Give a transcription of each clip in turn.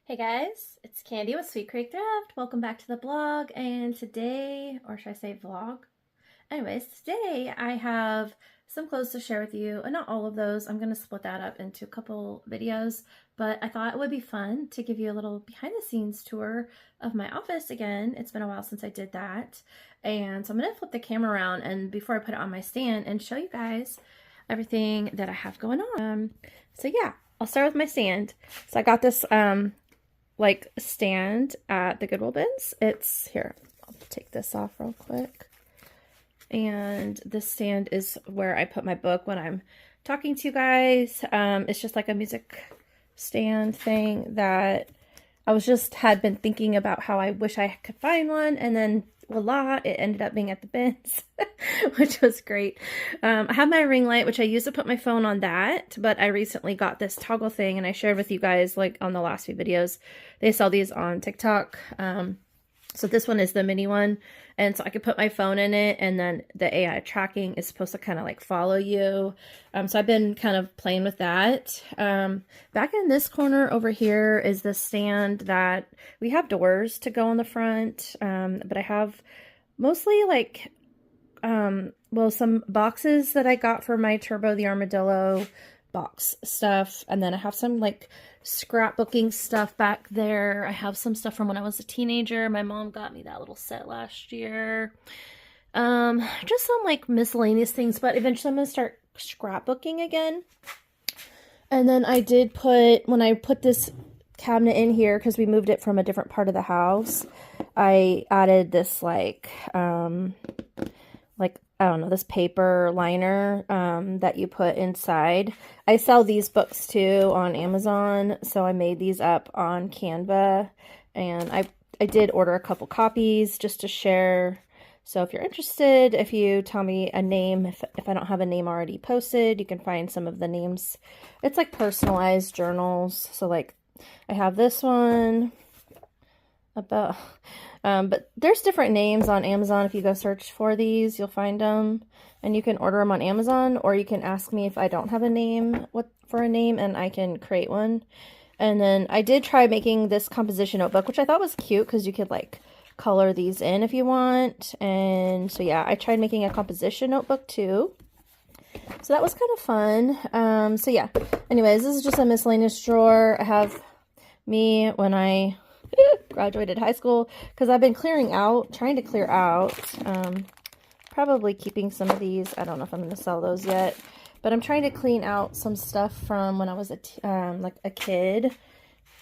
Hey guys, it's Candy with SweetCreekThrift. Welcome back to the blog, and today, or should I say vlog? Anyways, today I have some clothes to share with you, and not all of those. I'm going to split that up into a couple videos, but I thought it would be fun to give you a little behind the scenes tour of my office again. It's been a while since I did that, and so I'm going to flip the camera around and before I put it on my stand and show you guys everything that I have going on. So yeah, I'll start with my stand. So I got this like stand at the Goodwill bins. It's here. I'll take this off real quick. And this stand is where I put my book when I'm talking to you guys. It's just like a music stand thing that I had been thinking about how I wish I could find one, and then voila, it ended up being at the bins, which was great. I have my ring light, which I use to put my phone on that, but I recently got this toggle thing, and I shared with you guys, like on the last few videos, they sell these on TikTok. So this one is the mini one, and so I could put my phone in it, and then the AI tracking is supposed to kind of like follow you. So I've been kind of playing with that. Back in this corner over here is the stand that we have doors to go on the front, but I have mostly like, well, some boxes that I got for my Turbo the Armadillo box stuff, and then I have some like scrapbooking stuff back there. I have some stuff from when I was a teenager. My mom got me that little set last year. Just some like miscellaneous things, but eventually I'm gonna start scrapbooking again. And then I did when I put this cabinet in here, because we moved it from a different part of the house, I added this like I don't know, this paper liner that you put inside. I sell these books too on Amazon, so I made these up on Canva, and I did order a couple copies just to share. So if you're interested, if you tell me a name, if I don't have a name already posted, you can find some of the names. It's like personalized journals. So like I have this one about... but there's different names on Amazon. If you go search for these, you'll find them, and you can order them on Amazon, or you can ask me if I don't have a name, for a name, and I can create one. And then I did try making this composition notebook, which I thought was cute because you could like color these in if you want. And so yeah, I tried making a composition notebook too. So that was kind of fun. So yeah, anyways, this is just a miscellaneous drawer. I have me when I graduated high school, because I've been trying to clear out, probably keeping some of these. I don't know if I'm going to sell those yet, but I'm trying to clean out some stuff from when I was like a kid.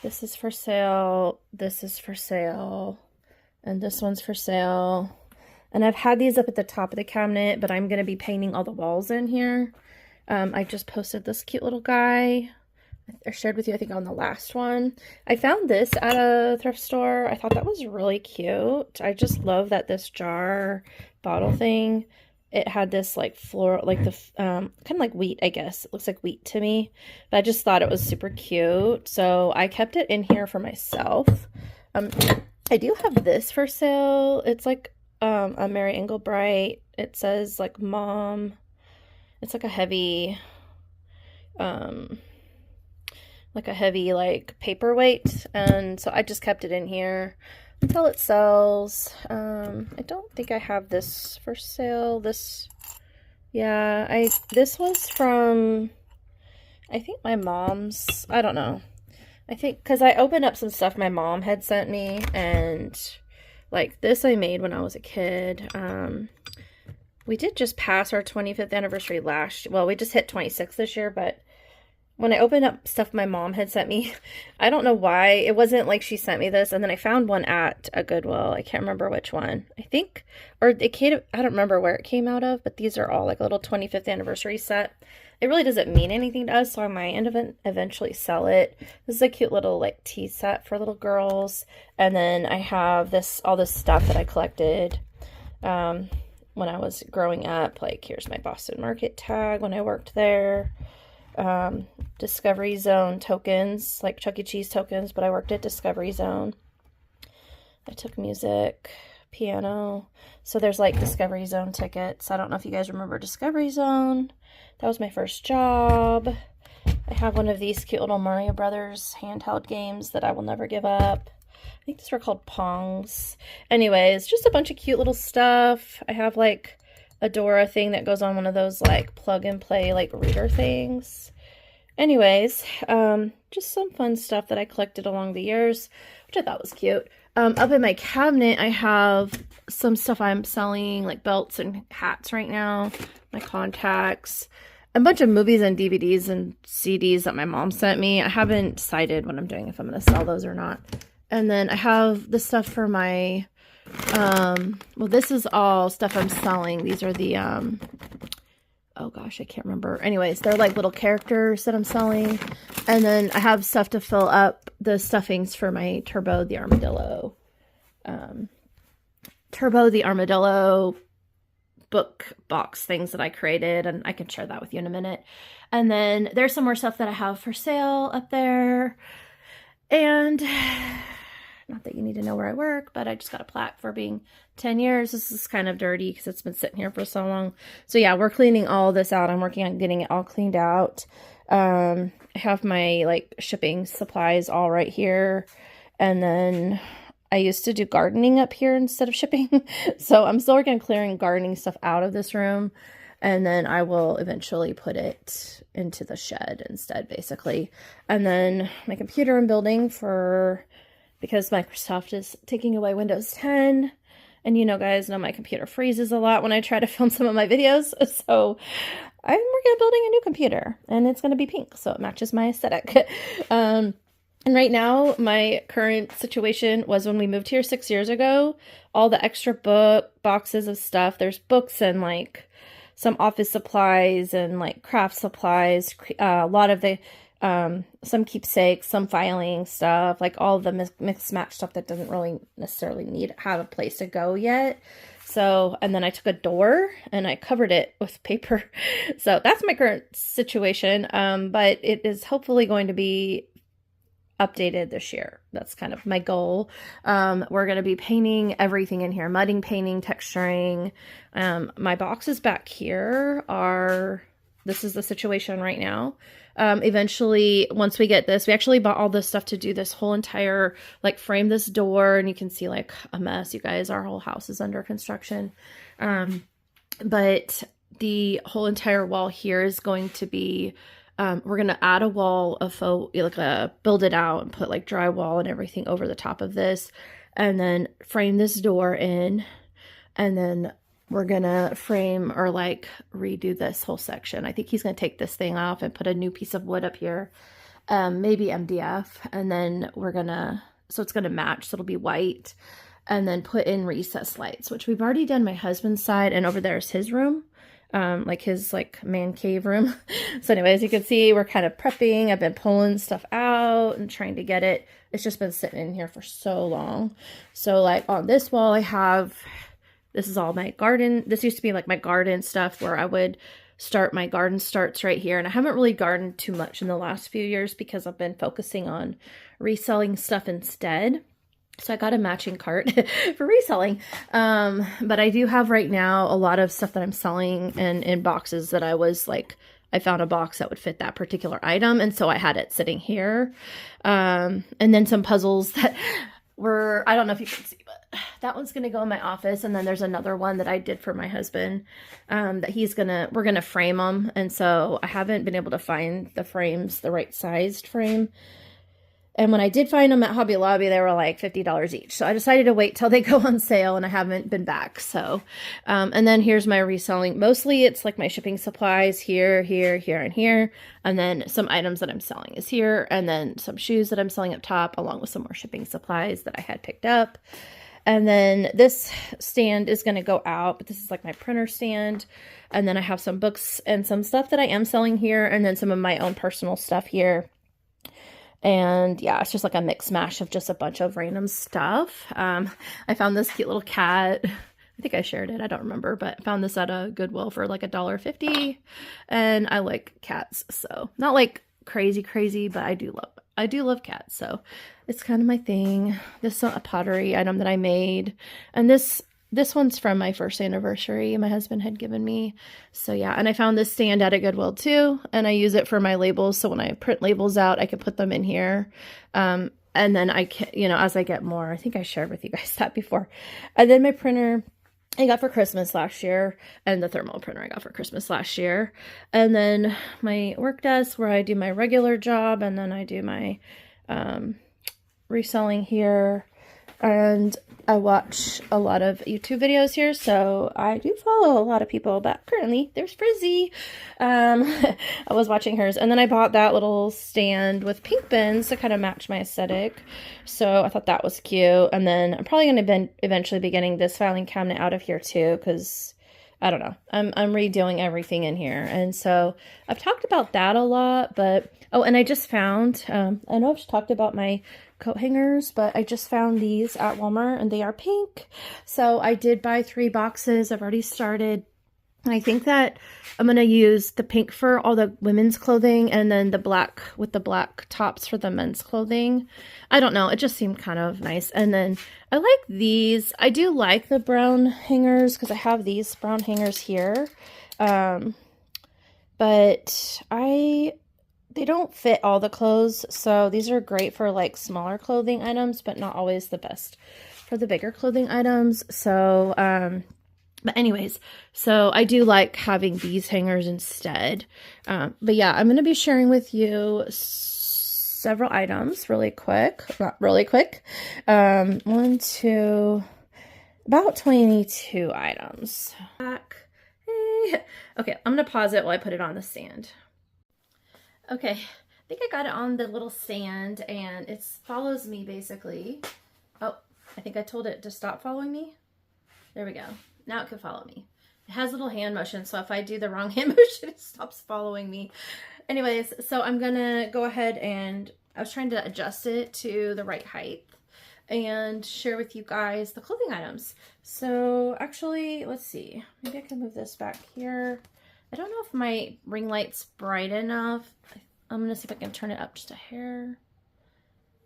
This is for sale, this is for sale, and this one's for sale. And I've had these up at the top of the cabinet, but I'm going to be painting all the walls in here. I just posted this cute little guy. I shared with you, I think, on the last one. I found this at a thrift store. I thought that was really cute. I just love that this jar bottle thing, it had this like floral, like the kind of like wheat, I guess. It looks like wheat to me, but I just thought it was super cute. So I kept it in here for myself. I do have this for sale. It's like a Mary Englebright. It says like mom. It's like a heavy like paperweight, and so I just kept it in here until it sells. I don't think I have this for sale. This was from, I think, my mom's, I don't know, I think because I opened up some stuff my mom had sent me, and like this I made when I was a kid. We did just pass our 25th anniversary well, we just hit 26 this year, but when I opened up stuff my mom had sent me, I don't know why, it wasn't like she sent me this, and then I found one at a Goodwill. I can't remember which one. I think, or it came, I don't remember where it came out of, but these are all like a little 25th anniversary set. It really doesn't mean anything to us, so I might end up eventually sell it. This is a cute little like tea set for little girls. And then I have all this stuff that I collected when I was growing up. Like here's my Boston Market tag when I worked there. Discovery Zone tokens, like Chuck E. Cheese tokens, but I worked at Discovery Zone. I took music, piano. So there's like Discovery Zone tickets. I don't know if you guys remember Discovery Zone. That was my first job. I have one of these cute little Mario Brothers handheld games that I will never give up. I think these were called Pongs. Anyways, just a bunch of cute little stuff. I have like a Dora thing that goes on one of those like plug and play like reader things. Anyways, just some fun stuff that I collected along the years, which I thought was cute. Up in my cabinet, I have some stuff I'm selling, like belts and hats right now, my contacts, a bunch of movies and DVDs and CDs that my mom sent me. I haven't decided what I'm doing, if I'm going to sell those or not. And then I have the stuff for my, well, this is all stuff I'm selling. These are the, oh gosh, I can't remember. Anyways, they're like little characters that I'm selling. And then I have stuff to fill up the stuffings for my Turbo the Armadillo. Turbo the Armadillo book box things that I created, and I can share that with you in a minute. And then there's some more stuff that I have for sale up there. And not that you need to know where I work, but I just got a plaque for being 10 years. This is kind of dirty because it's been sitting here for so long. So yeah, we're cleaning all this out. I'm working on getting it all cleaned out. I have my like shipping supplies all right here. And then I used to do gardening up here instead of shipping. So I'm still working on clearing gardening stuff out of this room. And then I will eventually put it into the shed instead, basically. And then my computer I'm building for, because Microsoft is taking away Windows 10. And you know, guys know my computer freezes a lot when I try to film some of my videos. So I'm working on building a new computer. And it's going to be pink, so it matches my aesthetic. And right now, my current situation was when we moved here 6 years ago, all the extra boxes of stuff, there's books and like some office supplies and like craft supplies, a lot of the, some keepsakes, some filing stuff, like all the mixed match stuff that doesn't really necessarily have a place to go yet. So, and then I took a door and I covered it with paper. So that's my current situation. But it is hopefully going to be updated this year. That's kind of my goal. We're going to be painting everything in here, mudding, painting, texturing. My boxes back here this is the situation right now. Eventually, once we get this, we actually bought all this stuff to do this whole entire, like frame this door, and you can see like a mess, you guys, our whole house is under construction. But the whole entire wall here is going to be we're going to add a wall of build it out and put like drywall and everything over the top of this, and then frame this door in, and then we're going to frame or like redo this whole section. I think he's going to take this thing off and put a new piece of wood up here, maybe MDF, and then so it's going to match, so it'll be white, and then put in recessed lights, which we've already done my husband's side, and over there is his room. Like his like man cave room. So anyways, you can see we're kind of prepping. I've been pulling stuff out and trying to get it. It's just been sitting in here for so long. So like on this wall, this is all my garden. This used to be like my garden stuff where I would start my garden starts right here. And I haven't really gardened too much in the last few years because I've been focusing on reselling stuff instead. So I got a matching cart for reselling. But I do have right now a lot of stuff that I'm selling in boxes that I found a box that would fit that particular item. And so I had it sitting here. And then some puzzles that I don't know if you can see, but that one's going to go in my office. And then there's another one that I did for my husband, that we're going to frame them. And so I haven't been able to find the frames, the right sized frame. And when I did find them at Hobby Lobby, they were like $50 each. So I decided to wait till they go on sale, and I haven't been back. So, and then here's my reselling. Mostly it's like my shipping supplies here, here, here, and here. And then some items that I'm selling is here. And then some shoes that I'm selling up top, along with some more shipping supplies that I had picked up. And then this stand is going to go out, but this is like my printer stand. And then I have some books and some stuff that I am selling here. And then some of my own personal stuff here. And yeah, it's just like a mix mash of just a bunch of random stuff. I found this cute little cat. I think I shared it. I don't remember, but I found this at a Goodwill for like $1.50. And I like cats. So not like crazy, but I do love cats. So it's kind of my thing. This is a pottery item that I made. And this this one's from my first anniversary my husband had given me. So yeah, and I found this stand at Goodwill too, and I use it for my labels. So when I print labels out, I can put them in here. And then I can, you know, as I get more, I think I shared with you guys that before. And then my printer I got for Christmas last year, and the thermal printer I got for Christmas last year. And then my work desk where I do my regular job, and then I do my reselling here. And I watch a lot of YouTube videos here, so I do follow a lot of people, but currently there's Frizzy. I was watching hers, and then I bought that little stand with pink bins to kind of match my aesthetic, so I thought that was cute. And then I'm probably going to eventually be getting this filing cabinet out of here too, because I don't know, I'm redoing everything in here. And so I've talked about that a lot, but oh, and I just found, I know I've talked about my coat hangers, but I just found these at Walmart, and they are pink. So I did buy 3 boxes. I've already started. And I think that I'm going to use the pink for all the women's clothing, and then the black with the black tops for the men's clothing. I don't know. It just seemed kind of nice. And then I like these. I do like the brown hangers because I have these brown hangers here. But they don't fit all the clothes, so these are great for like smaller clothing items, but not always the best for the bigger clothing items. So, but anyways, so I do like having these hangers instead. But yeah, I'm going to be sharing with you several items really quick, not really quick. 1, 2, about 22 items. Hey. Okay, I'm going to pause it while I put it on the stand. Okay, I think I got it on the little stand, and it follows me basically. Oh, I think I told it to stop following me. There we go. Now it can follow me. It has a little hand motion, so if I do the wrong hand motion, it stops following me. Anyways, so I'm gonna go ahead and I was trying to adjust it to the right height and share with you guys the clothing items. So actually, let's see. Maybe I can move this back here. I don't know if my ring light's bright enough. I'm going to see if I can turn it up just a hair,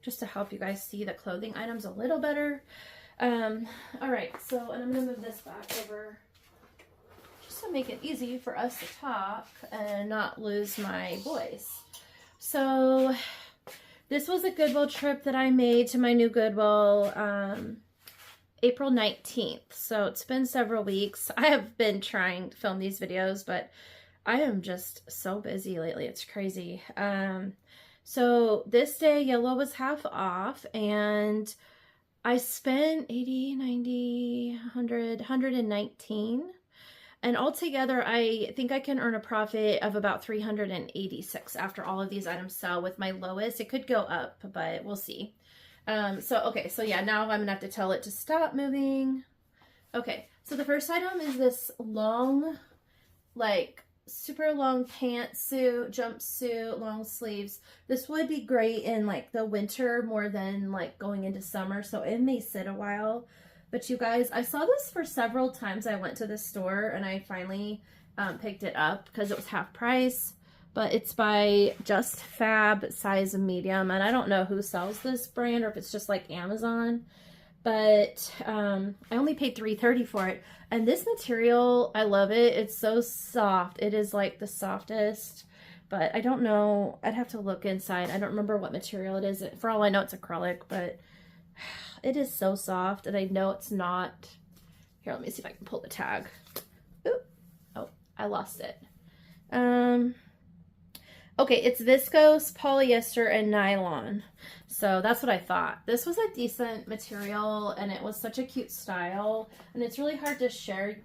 just to help you guys see the clothing items a little better. All right, so, and I'm going to move this back over just to make it easy for us to talk and not lose my voice. So this was a Goodwill trip that I made to my new Goodwill, April 19th. So it's been several weeks. I have been trying to film these videos, but I am just so busy lately. It's crazy. So this day yellow was half off, and I spent 80, 90, 100, 119. And altogether, I think I can earn a profit of about 386 after all of these items sell with my lowest. It could go up, but we'll see. Okay, so yeah, now I'm gonna have to tell it to stop moving. Okay, so the first item is this long, like super long pantsuit, jumpsuit, long sleeves. This would be great in like the winter more than like going into summer, so it may sit a while. But you guys, I saw this for several times. I went to the store and I finally picked it up because it was half price. But it's by Just Fab, size medium, and I don't know who sells this brand or if it's just like Amazon. But I only paid $3.30 for it, and this material, I love it. It's so soft. It is like the softest, but I don't know. I'd have to look inside. I don't remember what material it is. For all I know, it's acrylic, but it is so soft, and I know it's not. Here, let me see if I can pull the tag. Oop. Oh, I lost it. Okay, it's viscose, polyester, and nylon. So that's what I thought. This was a decent material, and it was such a cute style. And it's really hard to share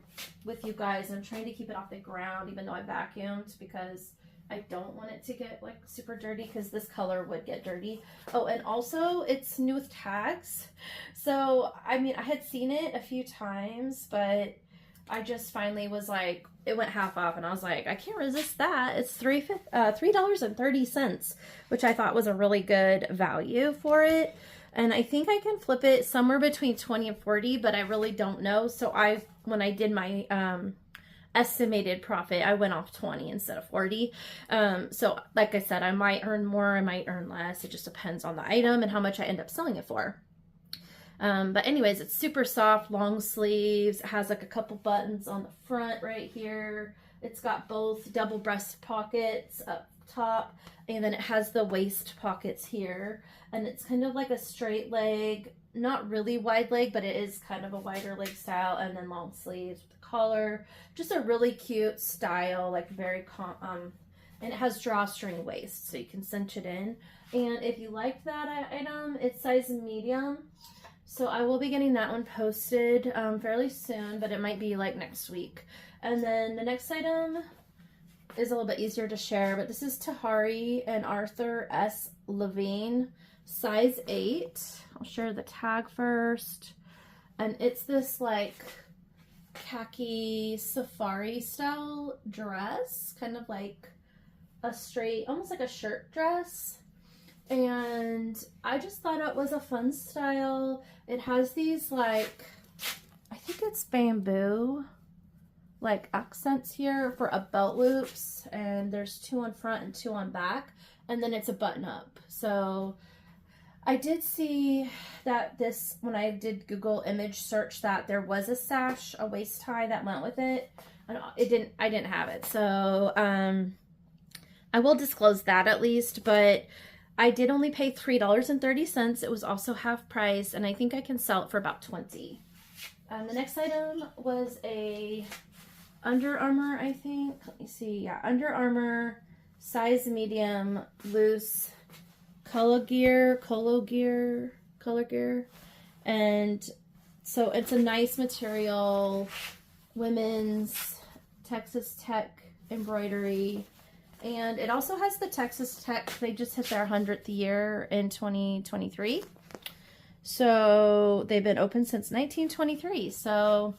with you guys. I'm trying to keep it off the ground, even though I vacuumed, because I don't want it to get like super dirty, because this color would get dirty. Oh, and also it's new with tags. So, I mean, I had seen it a few times, but I just finally was like, it went half off, and I was like, I can't resist that. It's $3.30, which I thought was a really good value for it. And I think I can flip it somewhere between 20 and 40, but I really don't know. So when I did my estimated profit, I went off 20 instead of 40. So like I said, I might earn more, I might earn less. It just depends on the item and how much I end up selling it for. But anyways, it's super soft, long sleeves. It has like a couple buttons on the front right here. It's got both double breast pockets up top, and then it has the waist pockets here. And it's kind of like a straight leg, not really wide leg, but it is kind of a wider leg style, and then long sleeves with the collar. Just a really cute style, like very and it has drawstring waist, so you can cinch it in. And if you liked that item, it's size medium. So I will be getting that one posted fairly soon, but it might be like next week. And then the next item is a little bit easier to share, but this is Tahari and Arthur S. Levine, size 8. I'll share the tag first. And it's this like khaki safari style dress, kind of like a straight, almost like a shirt dress. And I just thought it was a fun style. It has these like, I think it's bamboo like accents here for a belt loops, and there's 2 on front and 2 on back, and then it's a button up. So I did see that this, when I did Google image search, that there was a sash, a waist tie that went with it, and I didn't have it. So I will disclose that at least, but I did only pay $3.30. It was also half price, and I think I can sell it for about $20. The next item was a Under Armour, I think. Let me see. Yeah, Under Armour, size medium, loose, color gear. And so it's a nice material, women's Texas Tech embroidery. And it also has the Texas Tech. They just hit their 100th year in 2023. So they've been open since 1923. So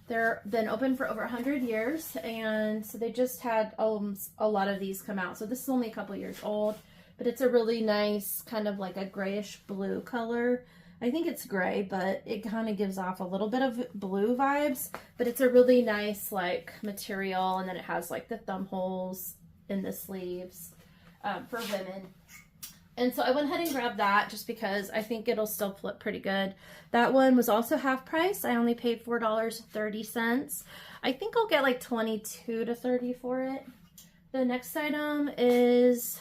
they're been open for over 100 years. And so they just had a lot of these come out. So this is only a couple years old, but it's a really nice kind of like a grayish blue color. I think it's gray, but it kind of gives off a little bit of blue vibes, but it's a really nice like material. And then it has like the thumb holes in the sleeves for women. And so I went ahead and grabbed that just because I think it'll still flip pretty good. That one was also half price. I only paid $4.30. I think I'll get like $22 to $30 for it. The next item is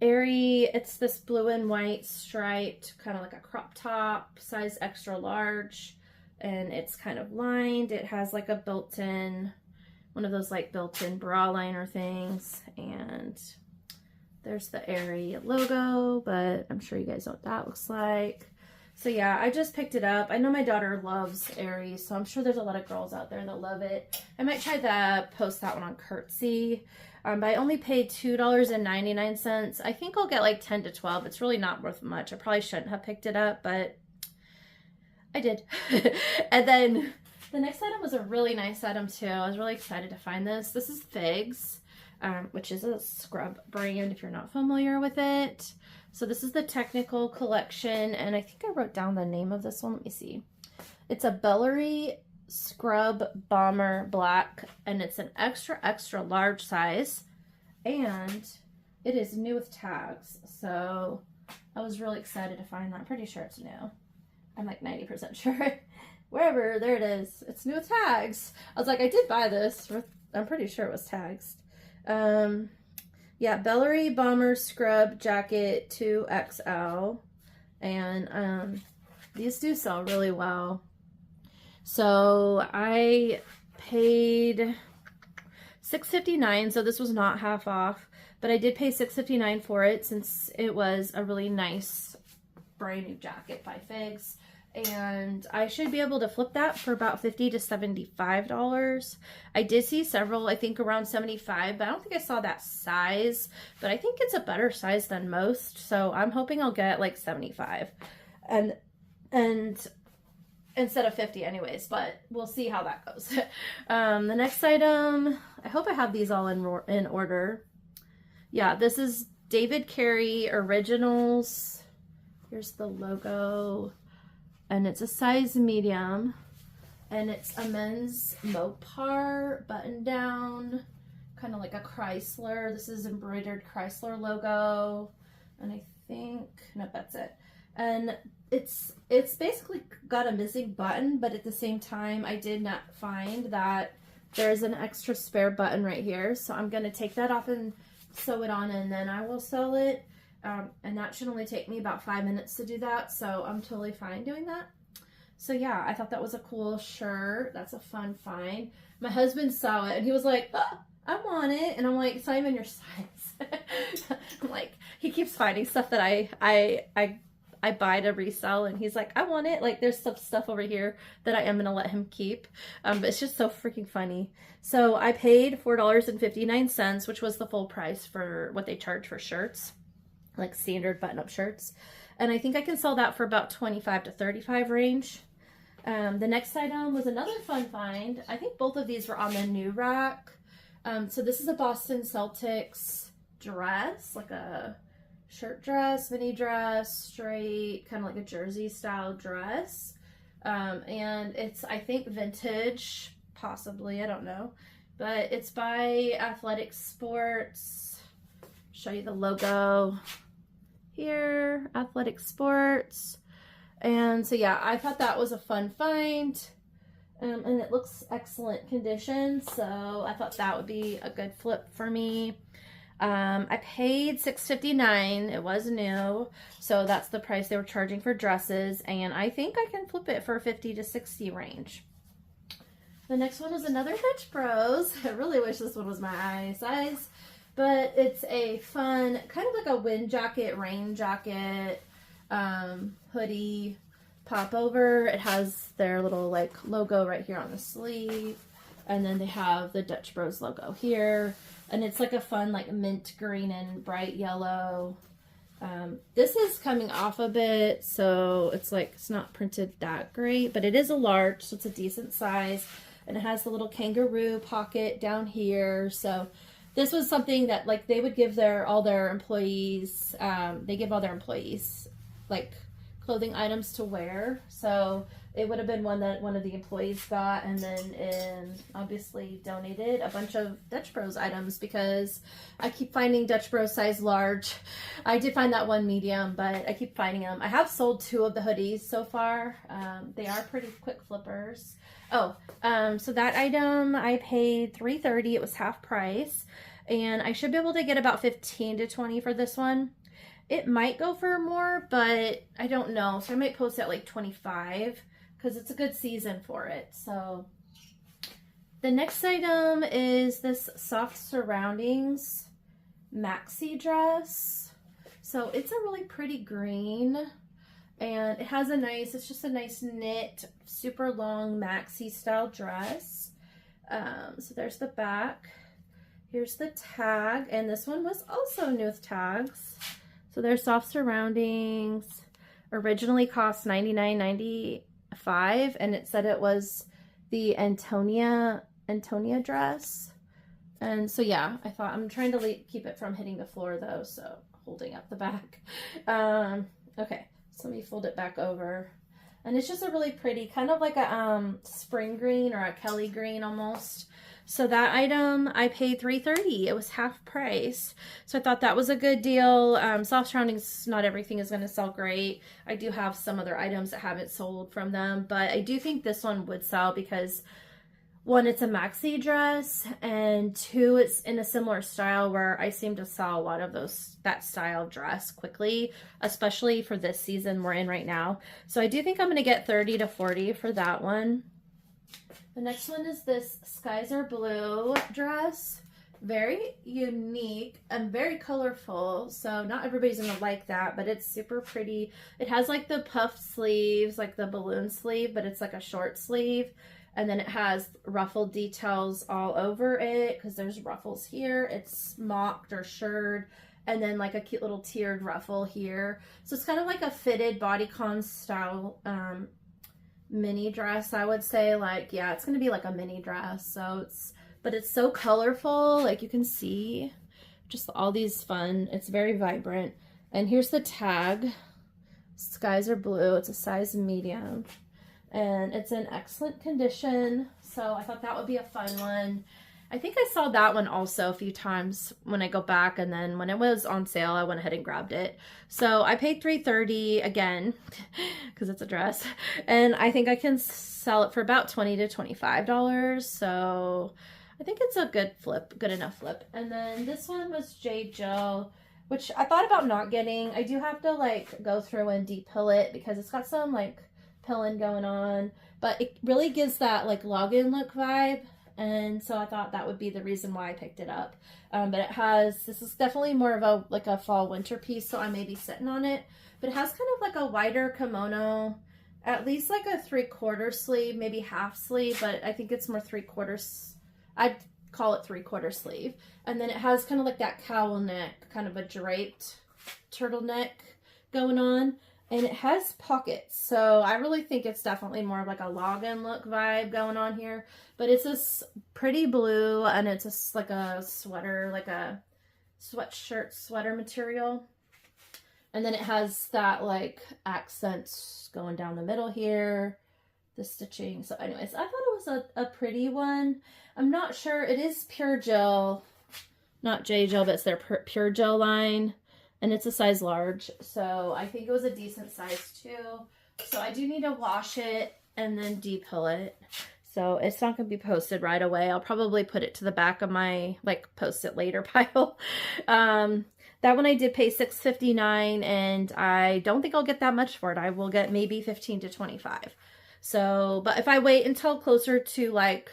Aerie. It's this blue and white striped, kind of like a crop top, size extra large, and it's kind of lined. It has like a built-in, one of those like built-in bra liner things, and there's the Aerie logo, but I'm sure you guys know what that looks like. So yeah, I just picked it up. I know my daughter loves Aerie, so I'm sure there's a lot of girls out there that love it. I might try to post that one on Curtsy, but I only paid $2.99. I think I'll get like 10 to 12. It's really not worth much. I probably shouldn't have picked it up, but I did. And then the next item was a really nice item too. I was really excited to find this. This is Figs, which is a scrub brand if you're not familiar with it. So this is the technical collection, and I think I wrote down the name of this one. Let me see. It's a Bellary Scrub Bomber Black, and it's an extra, extra large size, and it is new with tags. So I was really excited to find that. I'm pretty sure it's new. I'm like 90% sure. Wherever, there it is. It's new with tags. I was like, I did buy this. I'm pretty sure it was tags. Yeah, Bellary Bomber Scrub Jacket 2XL. And these do sell really well. So I paid $6.59, so this was not half off. But I did pay $6.59 for it since it was a really nice brand new jacket by Figs. And I should be able to flip that for about $50 to $75. I did see several, I think around $75, but I don't think I saw that size, but I think it's a better size than most. So I'm hoping I'll get like $75 and instead of $50 anyways, but we'll see how that goes. The next item, I hope I have these all in order. Yeah, this is David Carey Originals. Here's the logo. And it's a size medium, and it's a men's Mopar button down, kind of like a Chrysler. This is embroidered Chrysler logo, and I think, no, that's it. and it's basically got a missing button, but at the same time I did not find that there's an extra spare button right here, so I'm going to take that off and sew it on, and then I will sell it. And that should only take me about 5 minutes to do that, so I'm totally fine doing that. So yeah, I thought that was a cool shirt. That's a fun find. My husband saw it and he was like, oh, I want it. And I'm like, it's not even your size. I'm like, he keeps finding stuff that I buy to resell, and he's like, I want it. Like, there's some stuff over here that I am gonna let him keep. But it's just so freaking funny. So I paid $4.59, which was the full price for what they charge for shirts, like standard button-up shirts. And I think I can sell that for about 25 to 35 range. The next item was another fun find. I think both of these were on the new rack. So this is a Boston Celtics dress, like a shirt dress, mini dress, straight, kind of like a jersey style dress. And it's, I think, vintage, possibly, I don't know. But it's by Athletic Sports. Show you the logo here, Athletic Sports. And so yeah, I thought that was a fun find. And it looks excellent condition, so I thought that would be a good flip for me. I paid $6.59. It was new, so that's the price they were charging for dresses, and I think I can flip it for 50 to 60 range. The next one is another Dutch Bros. I really wish this one was my size, but it's a fun, kind of like a wind jacket, rain jacket, hoodie pop over. It has their little like logo right here on the sleeve, and then they have the Dutch Bros logo here, and it's like a fun like mint green and bright yellow. This is coming off a bit, so it's like it's not printed that great, but it is a large, so it's a decent size, and it has the little kangaroo pocket down here. So this was something that like they would give all their employees, they give all their employees like clothing items to wear. So it would have been one that one of the employees got, and then obviously donated a bunch of Dutch Bros items because I keep finding Dutch Bros size large. I did find that one medium, but I keep finding them. I have sold 2 of the hoodies so far. They are pretty quick flippers. So that item I paid $3.30. It was half price, and I should be able to get about 15 to 20 for this one. It might go for more, but I don't know. So I might post at like 25 because it's a good season for it. So the next item is this Soft Surroundings maxi dress. So it's a really pretty green, and it has a nice, it's just a nice knit, super long maxi style dress. So there's the back. Here's the tag, and this one was also new with tags. So their Soft Surroundings originally cost $99.95, and it said it was the Antonia dress. And so yeah, I thought, I'm trying to keep it from hitting the floor though, so holding up the back. Okay, so let me fold it back over. And it's just a really pretty, kind of like a spring green or a Kelly green almost. So that item I paid $3.30. It was half price. So I thought that was a good deal. Soft Surroundings, not everything is going to sell great. I do have some other items that haven't sold from them, but I do think this one would sell because 1, it's a maxi dress, and 2, it's in a similar style where I seem to sell a lot of that style dress quickly, especially for this season we're in right now. So I do think I'm going to get 30 to 40 for that one. The next one is this Skies Are Blue dress. Very unique and very colorful, so not everybody's gonna like that, but it's super pretty. It has like the puff sleeves, like the balloon sleeve, but it's like a short sleeve, and then it has ruffled details all over it because there's ruffles here. It's mocked or shirred, and then like a cute little tiered ruffle here. So it's kind of like a fitted bodycon style mini dress, I would say. Like, yeah, it's gonna be like a mini dress. So but it's so colorful, like you can see just all these fun, it's very vibrant. And here's the tag, Skies Are Blue. It's a size medium, and it's in excellent condition, so I thought that would be a fun one. I think I saw that one also a few times when I go back, and then when it was on sale, I went ahead and grabbed it. So I paid $3.30 again because it's a dress, and I think I can sell it for about $20 to $25. So I think it's a good flip, good enough flip. And then this one was J. Jill, which I thought about not getting. I do have to like go through and depill it because it's got some like pilling going on, but it really gives that like login look vibe. And so I thought that would be the reason why I picked it up. But it has, this is definitely more of a like a fall winter piece, so I may be sitting on it. But it has kind of like a wider kimono, at least like a 3/4 sleeve, maybe half sleeve, but I think it's more 3/4. I'd call it 3/4 sleeve. And then it has kind of like that cowl neck, kind of a draped turtleneck going on. And it has pockets, so I really think it's definitely more of like a login look vibe going on here. But it's this pretty blue, and it's like a sweater, like a sweatshirt sweater material. And then it has that like accents going down the middle here, the stitching. So anyways, I thought it was a pretty one. I'm not sure, it is Pure Gel, not J. Jill, but it's their Pure Gel line. And it's a size large, so I think it was a decent size too. So I do need to wash it and then depill it. So it's not going to be posted right away. I'll probably put it to the back of my like post it later pile. That one I did pay $6.59, and I don't think I'll get that much for it. I will get maybe $15 to $25. So, but if I wait until closer to like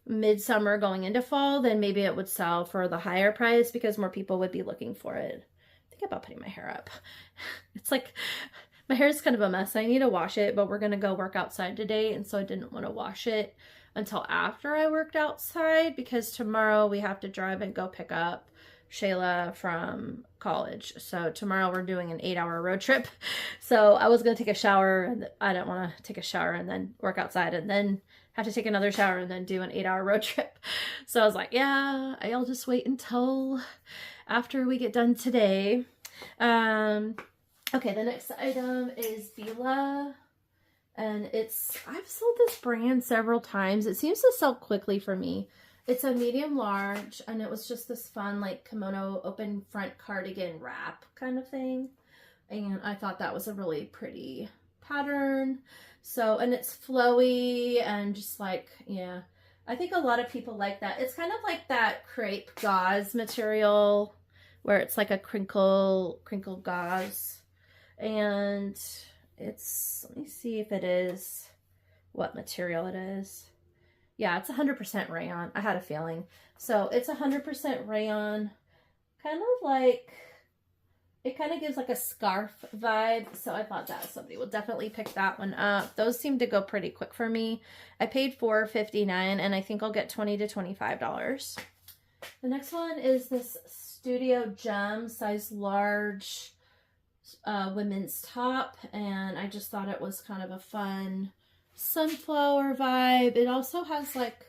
midsummer going into fall, then maybe it would sell for the higher price because more people would be looking for it. About putting my hair up. It's like my hair is kind of a mess. I need to wash it, but we're gonna go work outside today, and so I didn't want to wash it until after I worked outside because tomorrow we have to drive and go pick up Shayla from college. So tomorrow we're doing an 8-hour road trip. So I was gonna take a shower, and I didn't want to take a shower and then work outside and then have to take another shower and then do an 8-hour road trip. So I was like, yeah, I'll just wait until after we get done today. Okay, the next item is Bila, and I've sold this brand several times. It seems to sell quickly for me. It's a medium large, and it was just this fun like kimono open front cardigan wrap kind of thing. And I thought that was a really pretty pattern. So, and it's flowy and just like, yeah, I think a lot of people like that. It's kind of like that crepe gauze material where it's like a crinkle gauze. And it's, let me see if it is, what material it is. Yeah, it's 100% rayon. I had a feeling. So it's 100% rayon, kind of like, it kind of gives like a scarf vibe. So I thought that somebody will definitely pick that one up. Those seem to go pretty quick for me. I paid $4.59, and I think I'll get $20 to $25. The next one is this Studio Gem size large women's top, and I just thought it was kind of a fun sunflower vibe. It also has like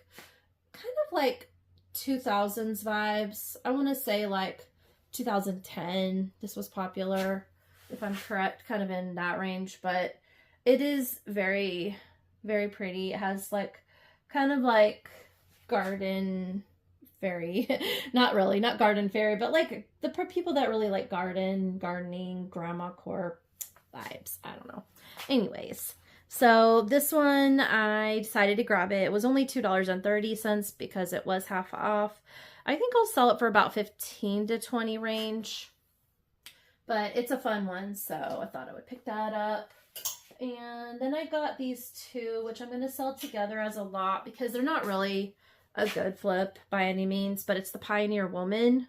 kind of like 2000s vibes. I want to say like 2010 this was popular, if I'm correct, kind of in that range. But it is very, very pretty. It has like kind of like garden fairy, not really, not garden fairy, but like the people that really like gardening, grandma core vibes. I don't know. Anyways, so this one I decided to grab it. It was only $2.30 because it was half off. I think I'll sell it for about 15 to 20 range, but it's a fun one, so I thought I would pick that up. And then I got these two, which I'm going to sell together as a lot because they're not really a good flip by any means, but it's the Pioneer Woman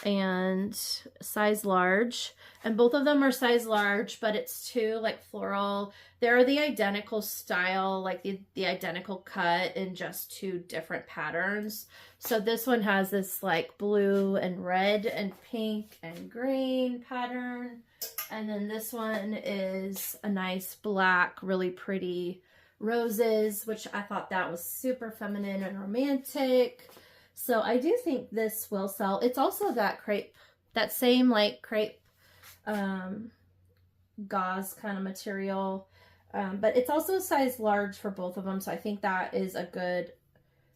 and size large, and both of them are size large, but it's two like floral. They're the identical style, like the identical cut in just two different patterns. So this one has this like blue and red and pink and green pattern, and then this one is a nice black, really pretty roses, which I thought that was super feminine and romantic. So I do think this will sell. It's also that crepe, that same like crepe gauze kind of material, but it's also size large for both of them. So I think that is a good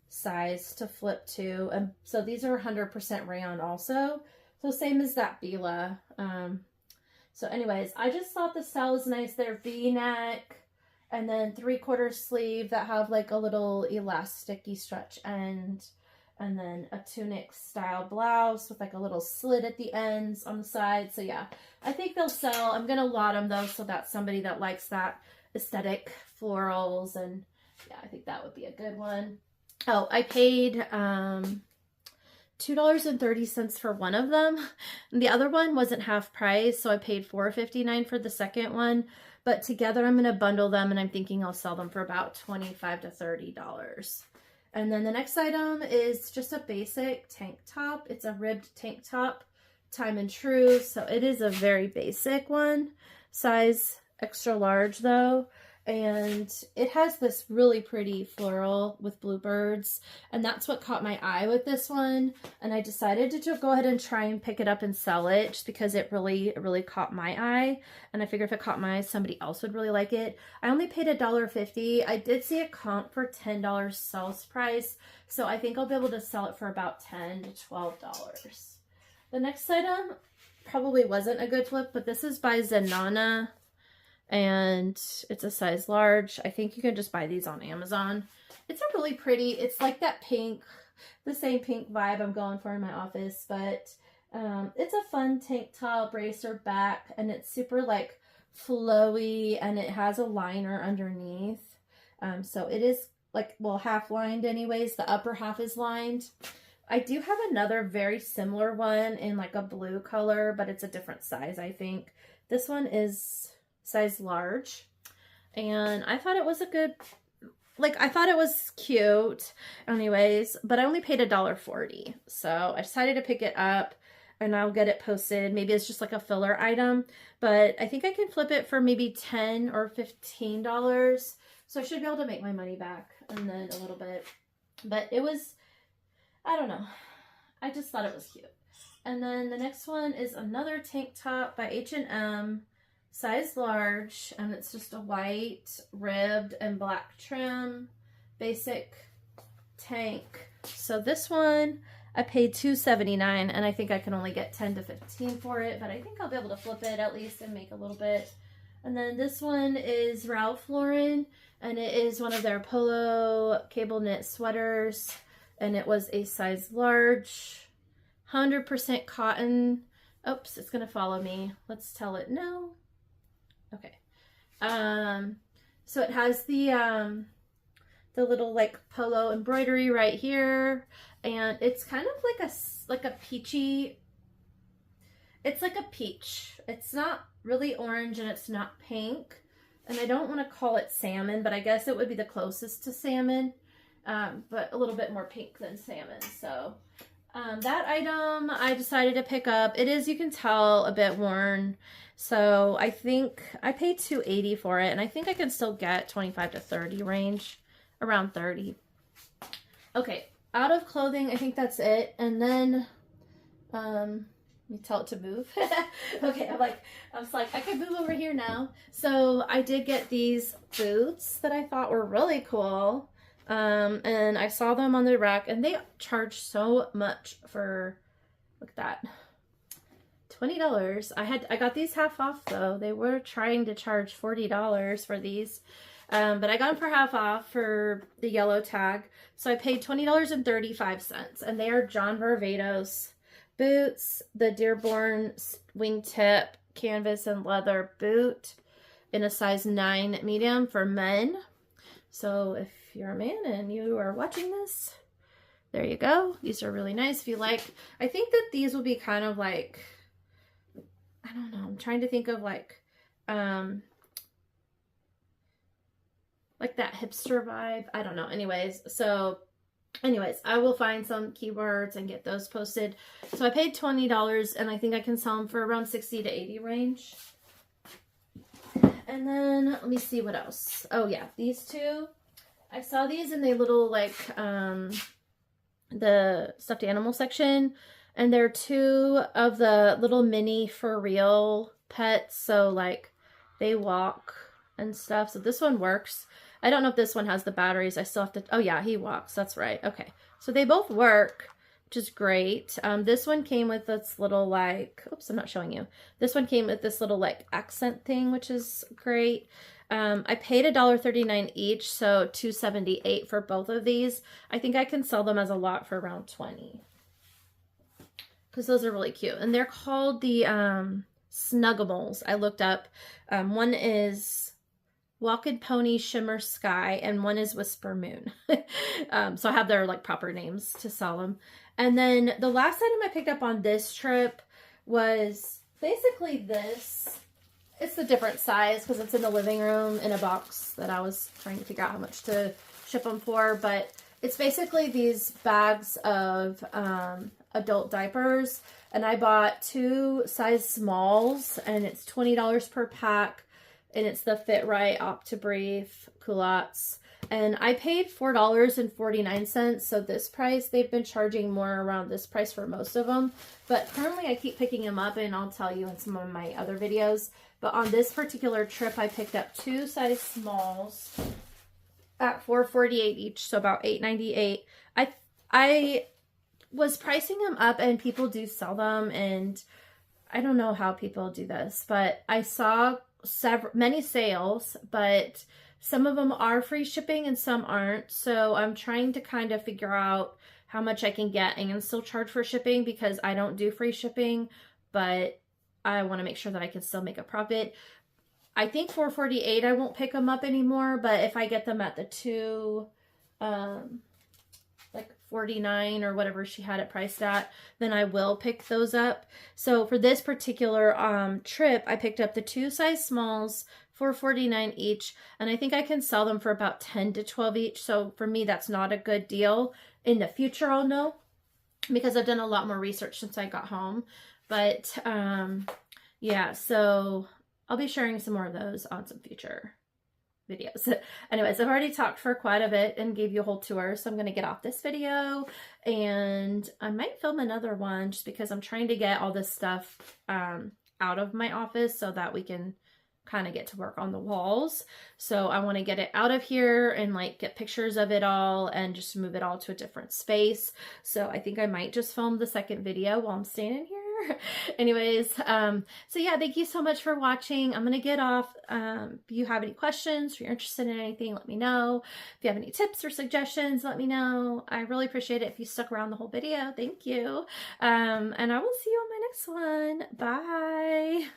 size to flip to. And so these are 100% rayon also. So same as that Bila. So anyways, I just thought the style was nice. They're V-neck and then 3/4 sleeve that have like a little elasticy stretch end. And then a tunic style blouse with like a little slit at the ends on the side. So yeah, I think they'll sell. I'm going to lot them though, so that's somebody that likes that aesthetic florals. And yeah, I think that would be a good one. Oh, I paid $2.30 for one of them. And the other one wasn't half price, so I paid $4.59 for the second one. But together I'm going to bundle them, and I'm thinking I'll sell them for about $25 to $30. And then the next item is just a basic tank top. It's a ribbed tank top, time and true. So it is a very basic one, size extra large though. And it has this really pretty floral with bluebirds. And that's what caught my eye with this one. And I decided to go ahead and try and pick it up and sell it just because it really caught my eye. And I figured if it caught my eye, somebody else would really like it. I only paid $1.50. I did see a comp for $10 sales price. So I think I'll be able to sell it for about $10 to $12. The next item probably wasn't a good flip, but this is by Zenana. And it's a size large. I think you can just buy these on Amazon. It's a really pretty, it's like that pink, the same pink vibe I'm going for in my office, but it's a fun tank top, racer back, and it's super like flowy, and it has a liner underneath. So it is like, well, half lined anyways. The upper half is lined. I do have another very similar one in like a blue color, but it's a different size, I think. This one is size large, and I thought it was a good, like, I thought it was cute anyways, but I only paid $1.40. So I decided to pick it up, and I'll get it posted. Maybe it's just like a filler item, but I think I can flip it for maybe $10 or $15. So I should be able to make my money back and then a little bit, but it was, I don't know. I just thought it was cute. And then the next one is another tank top by H&M. Size large, and it's just a white ribbed and black trim basic tank. So this one I paid $2.79, and I think I can only get 10 to 15 for it, but I think I'll be able to flip it at least and make a little bit. And then this one is Ralph Lauren, and it is one of their polo cable knit sweaters, and it was a size large, 100% cotton. Oops, it's gonna follow me. Let's tell it no. Okay. So it has the little like polo embroidery right here, and it's kind of like a peachy, it's like a peach. It's not really orange, and it's not pink, and I don't want to call it salmon, but I guess it would be the closest to salmon, but a little bit more pink than salmon. So that item I decided to pick up. It is, you can tell, a bit worn. So I think I paid $2.80 for it, and I think I can still get 25 to 30 range, around 30. Okay, out of clothing, I think that's it. And then, you tell it to move. Okay, I was like, I can move over here now. So I did get these boots that I thought were really cool. And I saw them on the rack, and they charge so much for, look at that, $20. I got these half off though. They were trying to charge $40 for these, but I got them for half off for the yellow tag. So I paid $20.35, and they are John Varvatos boots, the Dearborn wingtip canvas and leather boot in a size 9 medium for men. So if you're a man and you are watching this, there you go. These are really nice if you like. I think that these will be kind of like, I don't know, I'm trying to think of like that hipster vibe. I don't know. Anyways, I will find some keywords and get those posted. So I paid $20, and I think I can sell them for around 60 to 80 range. And then let me see what else. Oh yeah, these two. I saw these in the little like the stuffed animal section, and they're two of the little mini for real pets. So like they walk and stuff. So this one works. I don't know if this one has the batteries. I still have to, oh yeah, he walks. That's right. Okay. So they both work, which is great. This one came with this little like, oops, I'm not showing you. This one came with this little like accent thing, which is great. I paid $1.39 each, so $2.78 for both of these. I think I can sell them as a lot for around $20 because those are really cute. And they're called the Snuggimals. I looked up. One is Walked Pony Shimmer Sky, and one is Whisper Moon. So I have their like proper names to sell them. And then the last item I picked up on this trip was basically this. It's a different size because it's in the living room in a box that I was trying to figure out how much to ship them for. But it's basically these bags of adult diapers. And I bought 2 size smalls, and it's $20 per pack. And it's the Fit Right Opti-Brief culottes. And I paid $4.49. So this price, they've been charging more around this price for most of them. But currently I keep picking them up, and I'll tell you in some of my other videos. But on this particular trip, I picked up 2 size smalls at $4.48 each. So about $8.98. I was pricing them up, and people do sell them. And I don't know how people do this, but I saw many sales, but some of them are free shipping and some aren't. So I'm trying to kind of figure out how much I can get and still charge for shipping, because I don't do free shipping, but I want to make sure that I can still make a profit. I think $4.48 I won't pick them up anymore, but if I get them at the 2 like $49 or whatever she had it priced at, then I will pick those up. So for this particular trip, I picked up the 2 size smalls, $4.49 each, and I think I can sell them for about $10 to $12 each. So for me, that's not a good deal. In the future, I'll know, because I've done a lot more research since I got home. But yeah, so I'll be sharing some more of those on some future videos. Anyways, I've already talked for quite a bit and gave you a whole tour, so I'm going to get off this video, and I might film another one just because I'm trying to get all this stuff out of my office so that we can kind of get to work on the walls. So I want to get it out of here and like get pictures of it all and just move it all to a different space. So I think I might just film the second video while I'm standing here. Anyways, so yeah, thank you so much for watching. I'm gonna get off. If you have any questions, if you're interested in anything, let me know. If you have any tips or suggestions, let me know. I really appreciate it if you stuck around the whole video. Thank you. And I will see you on my next one. Bye.